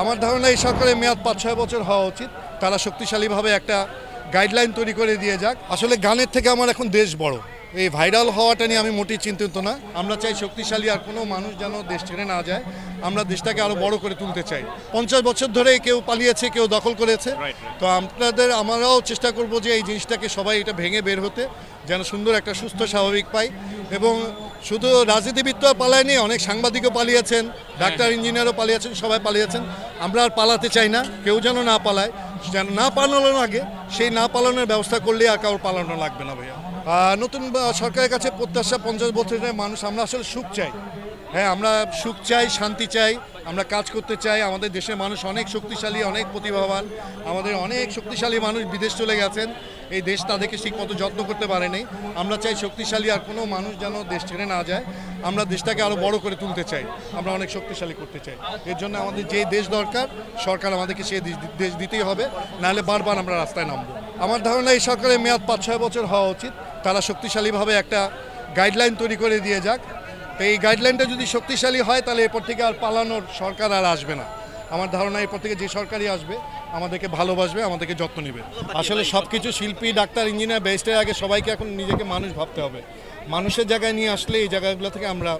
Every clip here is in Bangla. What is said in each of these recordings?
আমার ধারণা এই সরকারের মেয়াদ ৫-৬ বছর হওয়া উচিত। তারা শক্তিশালীভাবে একটা গাইডলাইন তৈরি করে দিয়ে যাক। আসলে গানের থেকে আমার এখন দেশ বড়। এই ভাইরাল হওয়াটা নিয়ে আমি মোটেই চিন্তিত না। আমরা চাই শক্তিশালী আর কোনো মানুষ যেন দেশ ছেড়ে না যায়। আমরা দেশটাকে আরও বড় করে তুলতে চাই। ৫০ বছর ধরে কেউ পালিয়েছে, কেউ দখল করেছে। তো আমরাও চেষ্টা করব যে এই জিনিসটাকে সবাই এটা ভেঙে বের হতে, যেন সুন্দর একটা সুস্থ স্বাভাবিক পাই। এবং শুধু রাজনীতিবিদ তো পালায়নি, অনেক সাংবাদিকও পালিয়েছেন, ডাক্তার ইঞ্জিনিয়ারও পালিয়েছেন, সবাই পালিয়েছেন। আমরা আর পালাতে চাই না, কেউ যেন না পালায়, যেন না পালানোর আগে সেই না পালানোর ব্যবস্থা করলে আর কারোর পালানো লাগবে না ভাইয়া। নতুন সরকারের কাছে প্রত্যাশা ৫০ বছরের মানুষ আমরা আসলে সুখ চাই। হ্যাঁ, আমরা সুখ চাই, শান্তি চাই, আমরা কাজ করতে চাই। আমাদের দেশের মানুষ অনেক শক্তিশালী, অনেক প্রতিভাবান। আমাদের অনেক শক্তিশালী মানুষ বিদেশ চলে গেছেন, এই দেশ তাদেরকে ঠিকমতো যত্ন করতে পারেনি। আমরা চাই শক্তিশালী আর কোনো মানুষ যেন দেশ ছেড়ে না যায়। আমরা দেশটাকে আরও বড় করে তুলতে চাই, আমরা অনেক শক্তিশালী করতে চাই। এর জন্য আমাদের যে দেশ দরকার, সরকার আমাদেরকে সেই দেশ দিতেই হবে, নাহলে বারবার আমরা রাস্তায় নামবো। আমার ধারণা এই সরকারের মেয়াদ ৫-৬ বছর হওয়া উচিত। তারা শক্তিশালীভাবে একটা গাইডলাইন তৈরি করে দিয়ে যাক। তো এই গাইডলাইনটা যদি শক্তিশালী হয়, তাহলে এরপর থেকে আর পালানোর সরকার আর আসবে না। আমার ধারণা এরপর থেকে যে সরকারই আসবে আমাদেরকে ভালোবাসবে, আমাদেরকে যত্ন নেবে। আসলে সব কিছু শিল্পী, ডাক্তার, ইঞ্জিনিয়ার, ব্যারিস্টারের আগে সবাইকে এখন নিজেকে মানুষ ভাবতে হবে। মানুষের জায়গায় নিয়ে আসলে এই জায়গাগুলো থেকে আমরা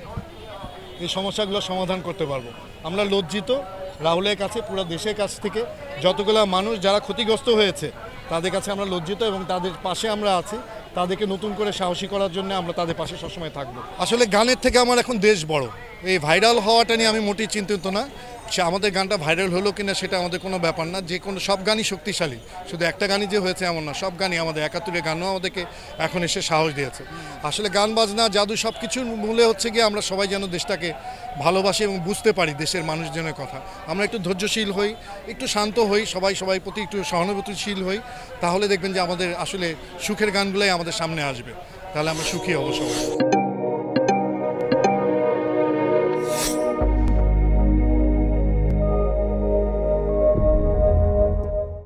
এই সমস্যাগুলো সমাধান করতে পারবো। আমরা লজ্জিত রাহুলের কাছে, পুরো দেশের কাছ থেকে যতগুলো মানুষ যারা ক্ষতিগ্রস্ত হয়েছে তাদের কাছে আমরা লজ্জিত, এবং তাদের পাশে আমরা আছি। তাদেরকে নতুন করে সাহসী করার জন্য আমরা তাদের পাশে সবসময় থাকবো। আসলে গানের থেকে আমার এখন দেশ বড়। এই ভাইরাল হওয়াটা নিয়ে আমি মোটেই চিন্তিত না। আমাদের গানটা ভাইরাল হলো কিনা সেটা আমাদের কোনো ব্যাপার না। যে কোনো সব গানই শক্তিশালী, শুধু একটা গানই যে হয়েছে এমন না। সব গানই, আমাদের ৭১-এর গানও আমাদেরকে এখন এসে সাহস দিয়েছে। আসলে গান বাজনা, জাদু সব কিছুর মূলে হচ্ছে গিয়ে আমরা সবাই যেন দেশটাকে ভালোবাসি এবং বুঝতে পারি দেশের মানুষজনের কথা। আমরা একটু ধৈর্যশীল হই, একটু শান্ত হই, সবাই প্রতি একটু সহানুভূতিশীল হই, তাহলে দেখবেন যে আমাদের আসলে সুখের গানগুলোই আমাদের সামনে আসবে। তাহলে আমরা সুখী হব সবাই।